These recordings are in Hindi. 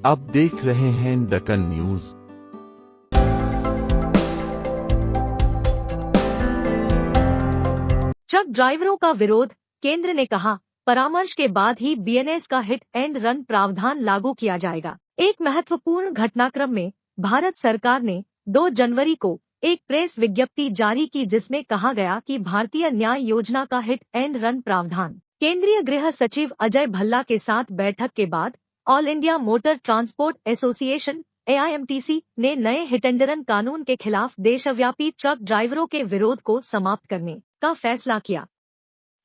आप देख रहे हैं दक्कन न्यूज। ट्रक ड्राइवरों का विरोध, केंद्र ने कहा परामर्श के बाद ही बीएनएस का हिट एंड रन प्रावधान लागू किया जाएगा। एक महत्वपूर्ण घटनाक्रम में भारत सरकार ने 2 जनवरी को एक प्रेस विज्ञप्ति जारी की जिसमें कहा गया कि भारतीय न्याय योजना का हिट एंड रन प्रावधान केंद्रीय गृह सचिव अजय भल्ला के साथ बैठक के बाद all India motor transport association AIMTC ने नए हिट एंड रन कानून के खिलाफ देशव्यापी ट्रक ड्राइवरों के विरोध को समाप्त करने का फैसला किया।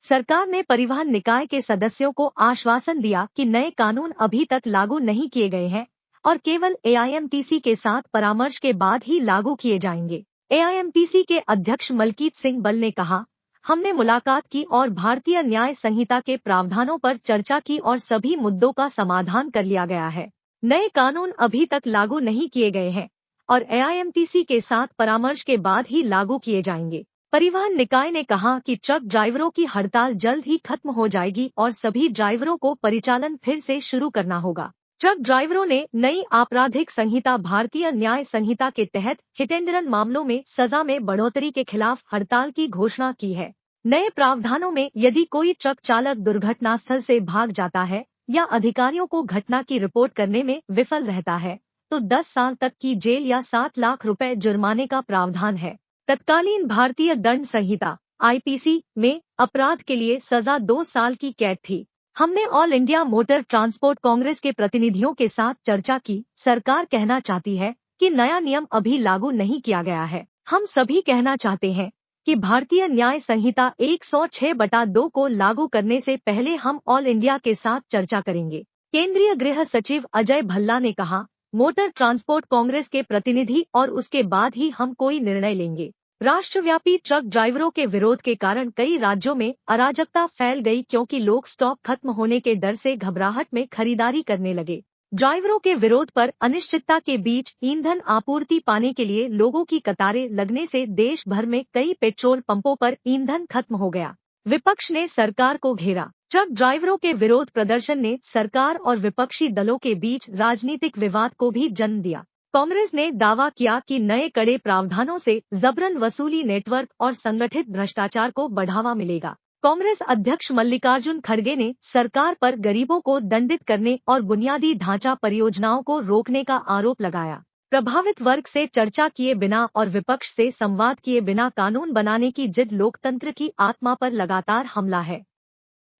सरकार ने परिवहन निकाय के सदस्यों को आश्वासन दिया कि नए कानून अभी तक लागू नहीं किए गए हैं और केवल AIMTC के साथ परामर्श के बाद ही लागू किए जाएंगे। AIMTC के अध्यक्ष मलकीत सिंह बल ने कहा, हमने मुलाकात की और भारतीय न्याय संहिता के प्रावधानों पर चर्चा की और सभी मुद्दों का समाधान कर लिया गया है। नए कानून अभी तक लागू नहीं किए गए हैं और AIMTC के साथ परामर्श के बाद ही लागू किए जाएंगे। परिवहन निकाय ने कहा कि ट्रक ड्राइवरों की हड़ताल जल्द ही खत्म हो जाएगी और सभी ड्राइवरों को परिचालन फिर से शुरू करना होगा। ट्रक ड्राइवरों ने नई आपराधिक संहिता भारतीय न्याय संहिता के तहत हिट एंड रन मामलों में सजा में बढ़ोतरी के खिलाफ हड़ताल की घोषणा की है। नए प्रावधानों में यदि कोई ट्रक चालक दुर्घटनास्थल से भाग जाता है या अधिकारियों को घटना की रिपोर्ट करने में विफल रहता है तो 10 साल तक की जेल या 7 लाख रुपए जुर्माने का प्रावधान है। तत्कालीन भारतीय दंड संहिता IPC में अपराध के लिए सजा 2 साल की कैद थी। हमने all India motor transport Congress के प्रतिनिधियों के साथ चर्चा की। सरकार कहना चाहती है कि नया नियम अभी लागू नहीं किया गया है। हम सभी कहना चाहते हैं कि भारतीय न्याय संहिता 106/2 को लागू करने से पहले हम ऑल इंडिया के साथ चर्चा करेंगे। केंद्रीय गृह सचिव अजय भल्ला ने कहा, मोटर ट्रांसपोर्ट कांग्रेस के प्रतिनिधि और उसके बाद ही हम कोई निर्णय लेंगे। राष्ट्रव्यापी ट्रक ड्राइवरों के विरोध के कारण कई राज्यों में अराजकता फैल गई क्योंकि लोग स्टॉक खत्म होने के डर से घबराहट में खरीदारी करने लगे। ड्राइवरों के विरोध पर अनिश्चितता के बीच ईंधन आपूर्ति पाने के लिए लोगों की कतारें लगने से देश भर में कई पेट्रोल पंपों पर ईंधन खत्म हो गया। विपक्ष ने सरकार को घेरा। ट्रक ड्राइवरों के विरोध प्रदर्शन ने सरकार और विपक्षी दलों के बीच राजनीतिक विवाद को भी जन्म दिया। कांग्रेस ने दावा किया कि नए कड़े प्रावधानों से जबरन वसूली नेटवर्क और संगठित भ्रष्टाचार को बढ़ावा मिलेगा। कांग्रेस अध्यक्ष मल्लिकार्जुन खड़गे ने सरकार पर गरीबों को दंडित करने और बुनियादी ढांचा परियोजनाओं को रोकने का आरोप लगाया। प्रभावित वर्ग से चर्चा किए बिना और विपक्ष से संवाद किए बिना कानून बनाने की जिद लोकतंत्र की आत्मा पर लगातार हमला है।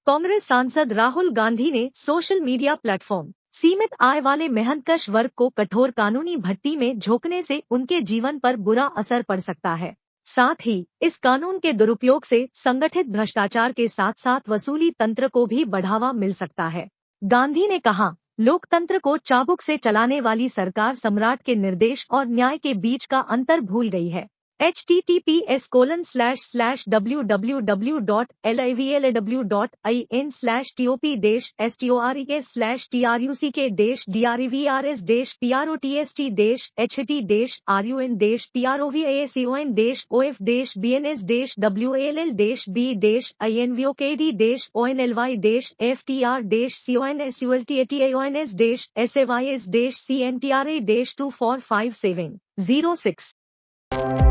कांग्रेस सांसद राहुल गांधी ने सोशल मीडिया प्लेटफॉर्म सीमित आय वाले मेहनतकश वर्ग को कठोर कानूनी भट्टी में झोंकने से उनके जीवन पर बुरा असर पड़ सकता है। साथ ही इस कानून के दुरुपयोग से संगठित भ्रष्टाचार के साथ साथ वसूली तंत्र को भी बढ़ावा मिल सकता है। गांधी ने कहा, लोकतंत्र को चाबुक से चलाने वाली सरकार सम्राट के निर्देश और न्याय के बीच का अंतर भूल गई है। https://www.livels.tok/TRUC-RUC-BNS-BR-TST-DRIVRS-PROTST-HTTPS://INVOKD-ONLY-BR-CNTRA-245706